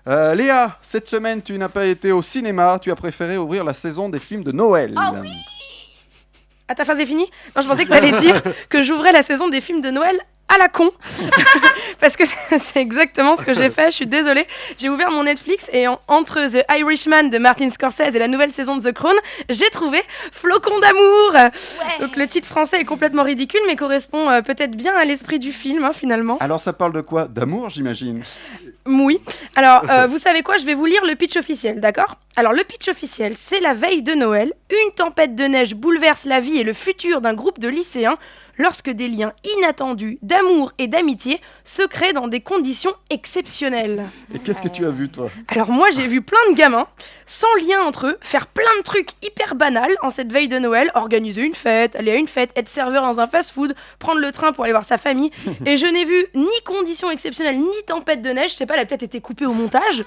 Léa, cette semaine, tu n'as pas été au cinéma. Tu as préféré ouvrir la saison des films de Noël. Ah oui. Ah, ta phrase est finie ? Non, je pensais que tu allais dire que j'ouvrais la saison des films de Noël à la con. Parce que c'est exactement ce que j'ai fait, je suis désolée. J'ai ouvert mon Netflix et entre The Irishman de Martin Scorsese et la nouvelle saison de The Crown, j'ai trouvé Flocon d'amour. Ouais. Donc le titre français est complètement ridicule, mais correspond peut-être bien à l'esprit du film, finalement. Alors ça parle de quoi ? D'amour, j'imagine. Oui. Alors, vous savez quoi ? Je vais vous lire le pitch officiel, d'accord ? Alors, le pitch officiel, c'est la veille de Noël. Une tempête de neige bouleverse la vie et le futur d'un groupe de lycéens lorsque des liens inattendus d'amour et d'amitié se créent dans des conditions exceptionnelles. Et qu'est-ce que tu as vu, toi ? Alors moi, j'ai vu plein de gamins, sans lien entre eux, faire plein de trucs hyper banals en cette veille de Noël, organiser une fête, aller à une fête, être serveur dans un fast-food, prendre le train pour aller voir sa famille. Et je n'ai vu ni conditions exceptionnelles, ni tempête de neige. Je sais pas, elle a peut-être été coupée au montage.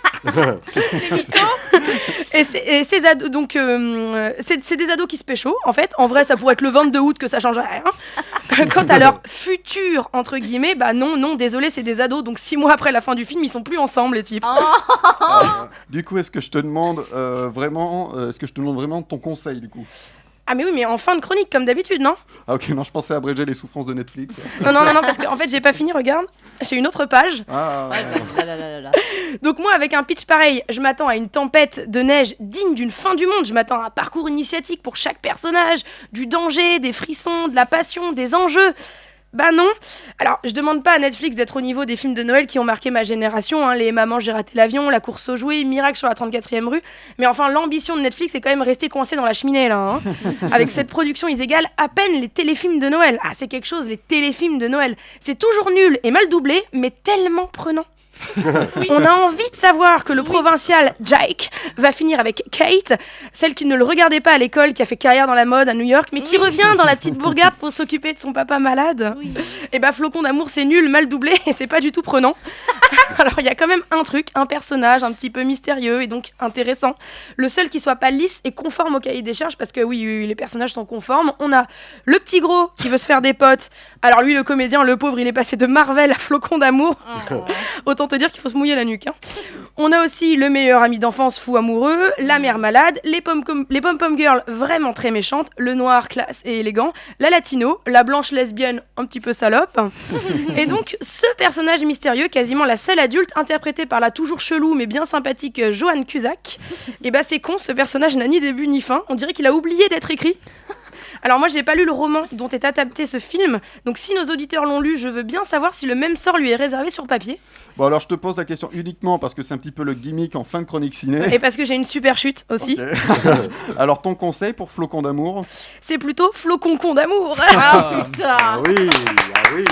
Et ces ados, donc, c'est des ados qui se pécho, en fait. En vrai, ça pourrait être le 22 août que ça change rien. Quant à leur futur, entre guillemets, bah non, désolé, c'est des ados, donc 6 mois après la fin du film, ils sont plus ensemble, les types. Du coup, est-ce que je te demande vraiment ton conseil, du coup ? Ah mais oui, mais en fin de chronique, comme d'habitude, non ? Ah ok, non, je pensais abréger les souffrances de Netflix. Non, parce qu'en fait, j'ai pas fini, regarde. J'ai une autre page. Donc moi, avec un pitch pareil, je m'attends à une tempête de neige digne d'une fin du monde. Je m'attends à un parcours initiatique pour chaque personnage, du danger, des frissons, de la passion, des enjeux. Bah non. Alors, je demande pas à Netflix d'être au niveau des films de Noël qui ont marqué ma génération, hein, les Maman, j'ai raté l'avion, La course aux jouets, Miracle sur la 34e rue. Mais enfin, l'ambition de Netflix est quand même restée coincée dans la cheminée, là. Hein. Avec cette production, ils égalent à peine les téléfilms de Noël. Ah, c'est quelque chose, les téléfilms de Noël. C'est toujours nul et mal doublé, mais tellement prenant. On a envie de savoir que le provincial Jake va finir avec Kate, celle qui ne le regardait pas à l'école, qui a fait carrière dans la mode à New York, mais qui revient dans la petite bourgade pour s'occuper de son papa malade. Et bah Flocon d'amour, c'est nul, mal doublé et c'est pas du tout prenant. Alors il y a quand même un truc, un personnage un petit peu mystérieux et donc intéressant. Le seul qui soit pas lisse et conforme au cahier des charges, parce que oui, les personnages sont conformes. On a le petit gros qui veut se faire des potes. Alors lui, le comédien, le pauvre, il est passé de Marvel à Flocon d'amour. Autant te dire qu'il faut se mouiller la nuque. Hein. On a aussi le meilleur ami d'enfance fou amoureux, la mère malade, les pom-pom girls vraiment très méchantes, le noir classe et élégant, la latino, la blanche lesbienne un petit peu salope. Et donc ce personnage mystérieux, quasiment la seule adulte, interprétée par la toujours chelou mais bien sympathique Joan Cusack. Et bah c'est con, ce personnage n'a ni début ni fin, on dirait qu'il a oublié d'être écrit. Alors moi j'ai pas lu le roman dont est adapté ce film, donc si nos auditeurs l'ont lu, je veux bien savoir si le même sort lui est réservé sur papier. Bon alors je te pose la question uniquement parce que c'est un petit peu le gimmick en fin de chronique ciné. Et parce que j'ai une super chute aussi. Okay. Alors ton conseil pour Flocon d'amour ? C'est plutôt Flocon d'amour. Ah putain. Ah oui.